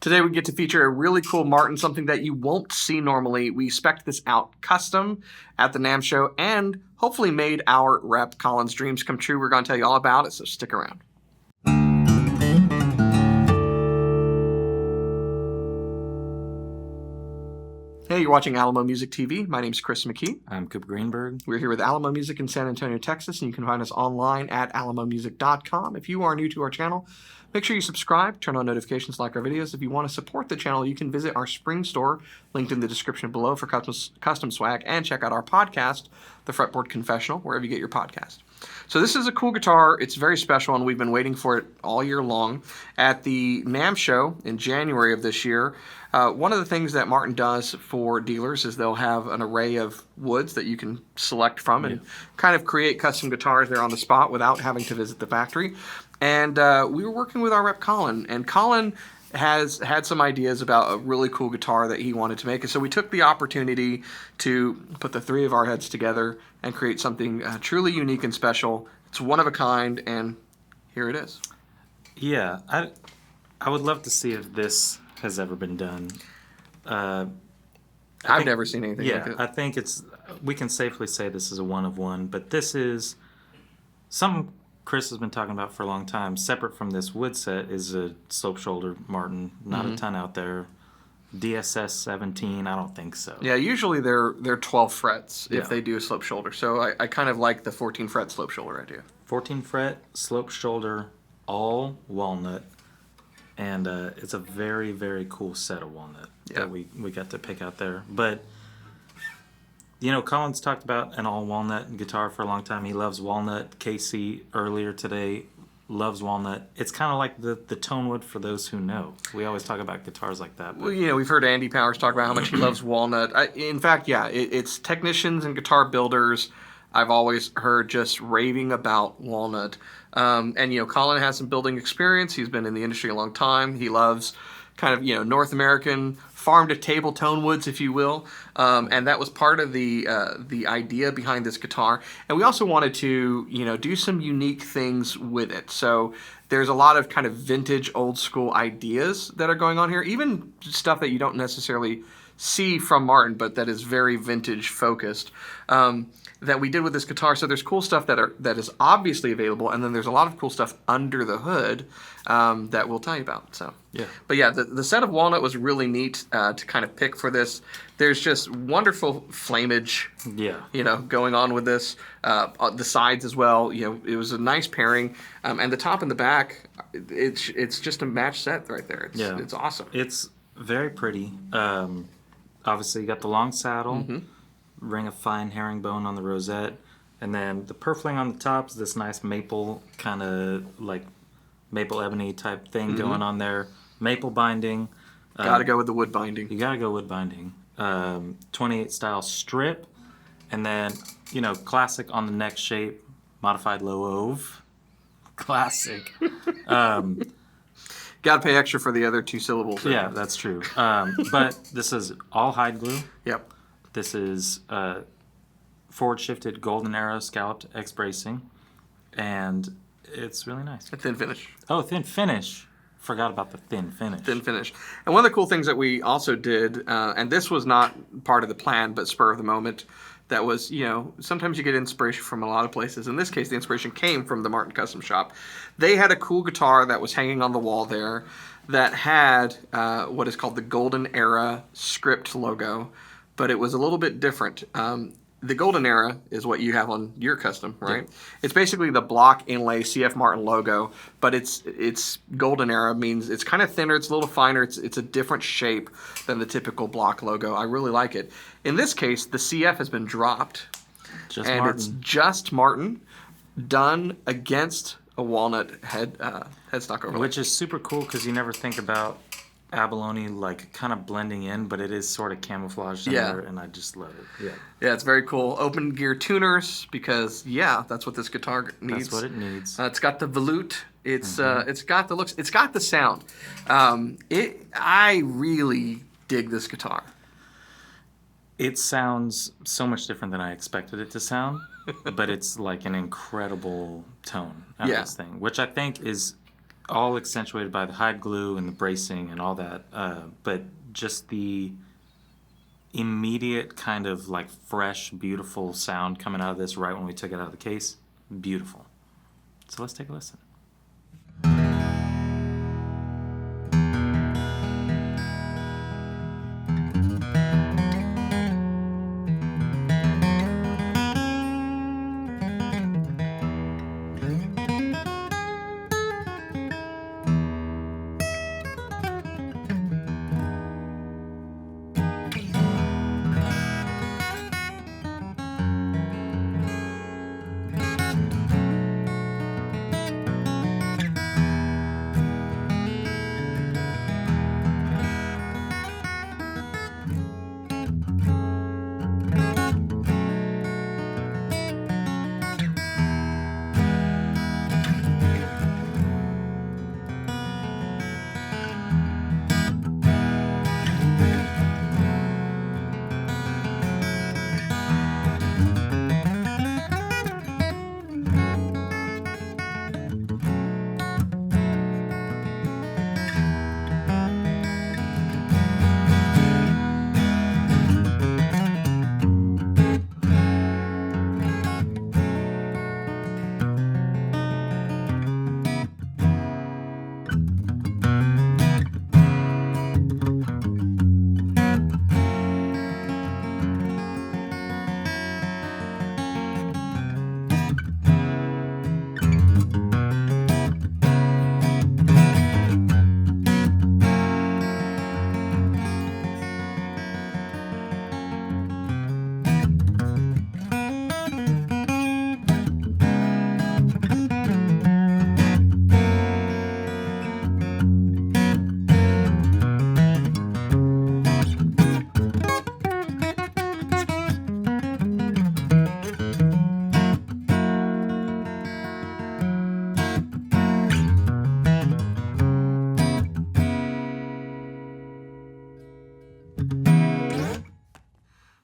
Today we get to feature a really cool Martin, something that you won't see normally. We spec'd this out custom at the NAMM show and hopefully made our rep Colin's dreams come true. We're going to tell you all about it, so stick around. Hey, you're watching Alamo Music TV. My name's Chris McKee. I'm Coop Greenberg. We're here with Alamo Music in San Antonio, Texas, and you can find us online at alamomusic.com. If you are new to our channel, make sure you subscribe, turn on notifications, like our videos. If you want to support the channel, you can visit our spring store, linked in the description below for custom swag, and check out our podcast, the Fretboard Confessional, wherever you get your podcast. So this is a cool guitar. It's very special, and we've been waiting for it all year long. At the NAMM show in January of this year, one of the things that Martin does for dealers is they'll have an array of woods that you can select from and kind of create custom guitars there on the spot without having to visit the factory. And we were working with our rep Colin, and Colin has had some ideas about a really cool guitar that he wanted to make. And so we took the opportunity to put the three of our heads together and create something truly unique and special. It's one of a kind, and here it is. Yeah, I would love to see if this has ever been done. I've never seen anything like it. I think we can safely say this is a one of one, but this is something Chris has been talking about for a long time. Separate from this wood set is a slope shoulder Martin, not a ton out there. DSS 17, I don't think so. Yeah, usually they're 12 frets if they do a slope shoulder. So I kind of like the 14 fret slope shoulder idea. 14 fret slope shoulder, all walnut, and it's a very, very cool set of walnut that we got to pick out there. But you know, Colin's talked about an all walnut guitar for a long time. He loves walnut. Casey earlier today loves walnut. It's kind of like the tone wood for those who know. We always talk about guitars like that. Well, you know, we've heard Andy Powers talk about how much he loves walnut. In fact, it's technicians and guitar builders I've always heard just raving about walnut. And, you know, Colin has some building experience. He's been in the industry a long time. He loves kind of, you know, North American farm-to-table tone woods, if you will. And that was part of the idea behind this guitar. And we also wanted to, you know, do some unique things with it. So there's a lot of kind of vintage, old-school ideas that are going on here, even stuff that you don't necessarily see from Martin, but that is very vintage-focused. That we did with this guitar. So there's cool stuff that is obviously available, and then there's a lot of cool stuff under the hood that we'll tell you about. So but yeah, the set of walnut was really neat to kind of pick for this. There's just wonderful flamage, you know, going on with this. The sides as well. You know, it was a nice pairing, and the top and the back. It's just a match set right there. It's awesome. It's very pretty. Obviously, you got the long saddle. Ring of fine herringbone on the rosette, and then the purfling on the top is this nice maple, kind of like maple ebony type thing going on there. Maple binding. Gotta go with the wood binding. You gotta go wood binding. 28 style strip, and then, you know, classic on the neck shape, modified low ove. Classic. Gotta pay extra for the other two syllables. Yeah, that's true. But this is all hide glue. Yep. This is forward-shifted golden arrow scalloped X bracing, and it's really nice. A thin finish. Oh, thin finish. Forgot about the thin finish. Thin finish. And one of the cool things that we also did, and this was not part of the plan, but spur of the moment, that was, you know, sometimes you get inspiration from a lot of places. In this case, the inspiration came from the Martin Custom Shop. They had a cool guitar that was hanging on the wall there that had what is called the Golden Era script logo. But it was a little bit different. The Golden Era is what you have on your custom, right? Yeah. It's basically the block inlay CF Martin logo, but it's Golden Era means it's kind of thinner, it's a little finer, it's a different shape than the typical block logo. I really like it. In this case, the CF has been dropped, it's just Martin done against a walnut headstock overlay. Which is super cool because you never think about abalone like kind of blending in, but it is sort of camouflaged in there, and I just love it. Yeah, it's very cool. Open gear tuners, because that's what this guitar needs. That's what it needs. It's got the volute. It's got the looks. It's got the sound. I really dig this guitar. It sounds so much different than I expected it to sound, but it's like an incredible tone out of this thing, which I think is all accentuated by the hide glue and the bracing and all that. But just the immediate kind of like fresh, beautiful sound coming out of this right when we took it out of the case. Beautiful. So let's take a listen.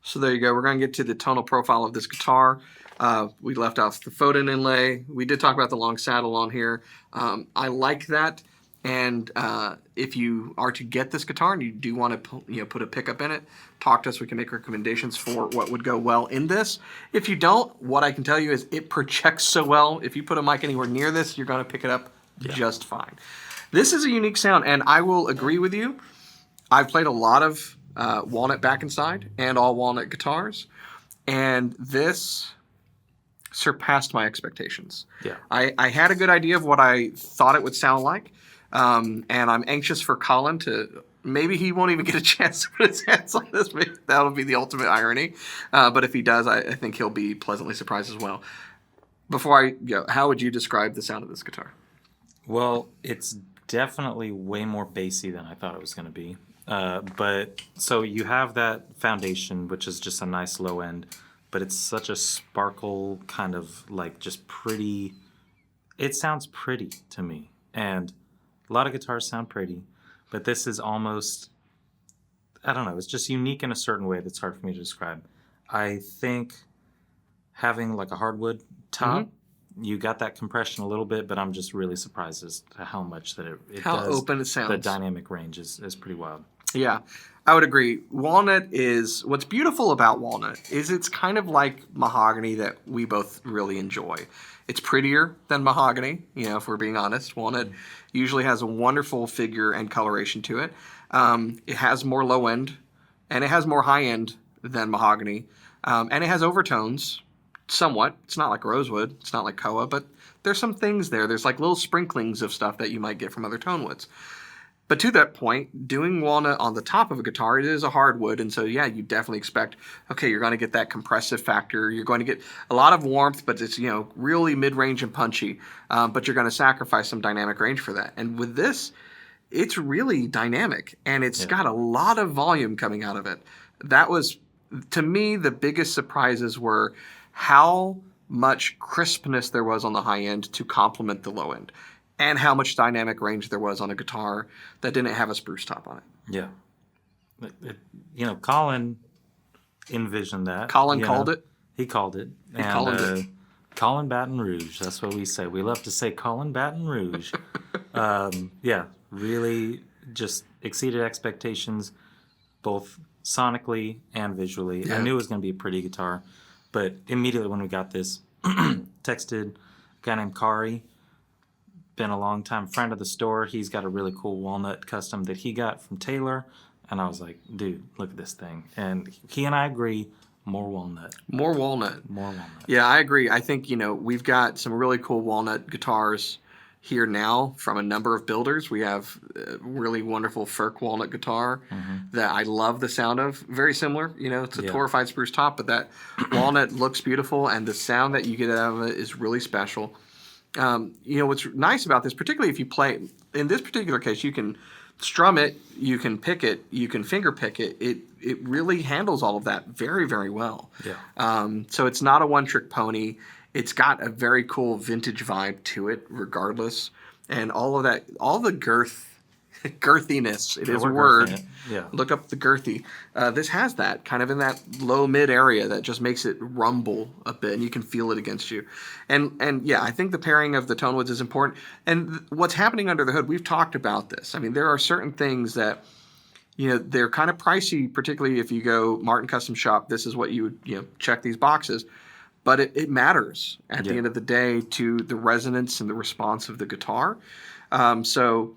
So there you go. We're going to get to the tonal profile of this guitar. We left off the Foden inlay. We did talk about the long saddle on here. I like that. And if you are to get this guitar and you do want to put a pickup in it, talk to us. We can make recommendations for what would go well in this. If you don't, what I can tell you is it projects so well. If you put a mic anywhere near this, you're going to pick it up just fine. This is a unique sound, and I will agree with you. I've played a lot of walnut back and side and all walnut guitars, and this surpassed my expectations. Yeah. I had a good idea of what I thought it would sound like, and I'm anxious for Colin to, maybe he won't even get a chance to put his hands on this. Maybe that'll be the ultimate irony, but if he does, I think he'll be pleasantly surprised as well. Before I go, how would you describe the sound of this guitar? Well, it's definitely way more bassy than I thought it was going to be. But so you have that foundation, which is just a nice low end, but it's such a sparkle kind of like just pretty. It sounds pretty to me. And a lot of guitars sound pretty, but this is almost, I don't know, it's just unique in a certain way that's hard for me to describe. I think having like a hardwood top, you got that compression a little bit, but I'm just really surprised as to how much that it How does. open it sounds. The dynamic range is pretty wild. Yeah, I would agree. Walnut is, what's beautiful about walnut is it's kind of like mahogany that we both really enjoy. It's prettier than mahogany, if we're being honest. Walnut usually has a wonderful figure and coloration to it. It has more low end, and it has more high end than mahogany. And it has overtones, somewhat. It's not like rosewood. It's not like koa, but there's some things there. There's like little sprinklings of stuff that you might get from other tone woods. But to that point, doing walnut on the top of a guitar, it is a hardwood, and so yeah, you definitely expect, okay, you're going to get that compressive factor, you're going to get a lot of warmth, but it's really mid-range and punchy, but you're going to sacrifice some dynamic range for that. And with this, it's really dynamic, and it's got a lot of volume coming out of it. That was, to me, the biggest surprises were how much crispness there was on the high end to complement the low end, and how much dynamic range there was on a guitar that didn't have a spruce top on it. Yeah. Colin envisioned that. Colin called it? He called it. Colin Colin Baton Rouge, that's what we say. We love to say Colin Baton Rouge. Yeah, really just exceeded expectations, both sonically and visually. Yeah. I knew it was going to be a pretty guitar, but immediately when we got this, texted a guy named Kari, been a long time friend of the store. He's got a really cool walnut custom that he got from Taylor, and I was like, dude, look at this thing. And he and I agree, more walnut. More walnut. More walnut. Yeah, I agree. I think, we've got some really cool walnut guitars here now from a number of builders. We have a really wonderful Firk walnut guitar that I love the sound of. Very similar, it's a torrefied spruce top, but that walnut looks beautiful, and the sound that you get out of it is really special. What's nice about this, particularly if you play, in this particular case, you can strum it, you can pick it, you can finger pick it. It really handles all of that very, very well. Yeah. So it's not a one-trick pony. It's got a very cool vintage vibe to it, regardless, and all of that, all the girthiness. It is a word. Yeah. Look up the girthy. This has that kind of in that low mid area that just makes it rumble a bit, and you can feel it against you. And yeah, I think the pairing of the tone woods is important. And what's happening under the hood, we've talked about this. I mean, there are certain things that they're kind of pricey, particularly if you go Martin Custom Shop. This is what you would check these boxes. But it matters at the end of the day to the resonance and the response of the guitar. So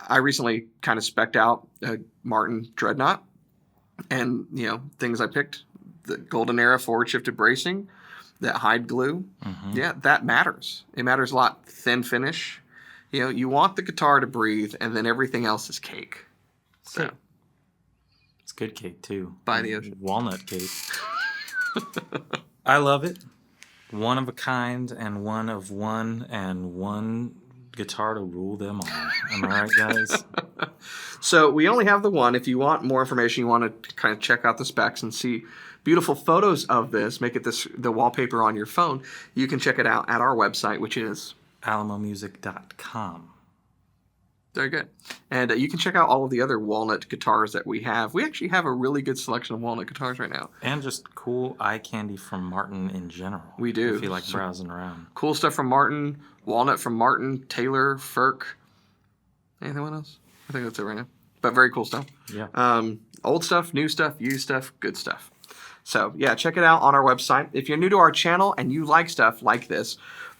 I recently kind of spec'd out a Martin Dreadnought, and things I picked: the Golden Era forward shifted bracing, that hide glue. Yeah, that matters. It matters a lot. Thin finish. You want the guitar to breathe, and then everything else is cake. So it's good cake too. By the ocean. Walnut cake. I love it. One of a kind, and one of one, and one guitar to rule them all. Am I right, guys? So we only have the one. If you want more information, you want to kind of check out the specs and see beautiful photos of this, make it the wallpaper on your phone, you can check it out at our website, which is alamomusic.com. Very good. And you can check out all of the other walnut guitars that we have. We actually have a really good selection of walnut guitars right now. And just cool eye candy from Martin in general. We do. If you like browsing around. Cool stuff from Martin, walnut from Martin, Taylor, Firk. Anything else? I think that's it right now. But very cool stuff. Yeah. Old stuff, new stuff, used stuff, good stuff. So, yeah, check it out on our website. If you're new to our channel and you like stuff like this,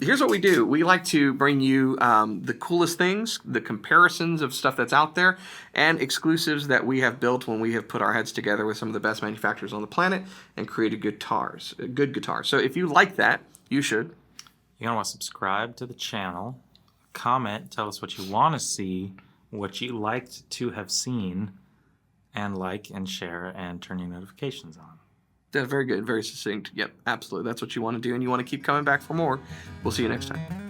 here's what we do. We like to bring you the coolest things, the comparisons of stuff that's out there, and exclusives that we have built when we have put our heads together with some of the best manufacturers on the planet and created good guitars. So if you like that, you should. You're going to want to subscribe to the channel, comment, tell us what you want to see, what you liked to have seen, and like and share and turn your notifications on. Very good, very succinct. Yep, absolutely. That's what you want to do, and you want to keep coming back for more. We'll see you next time.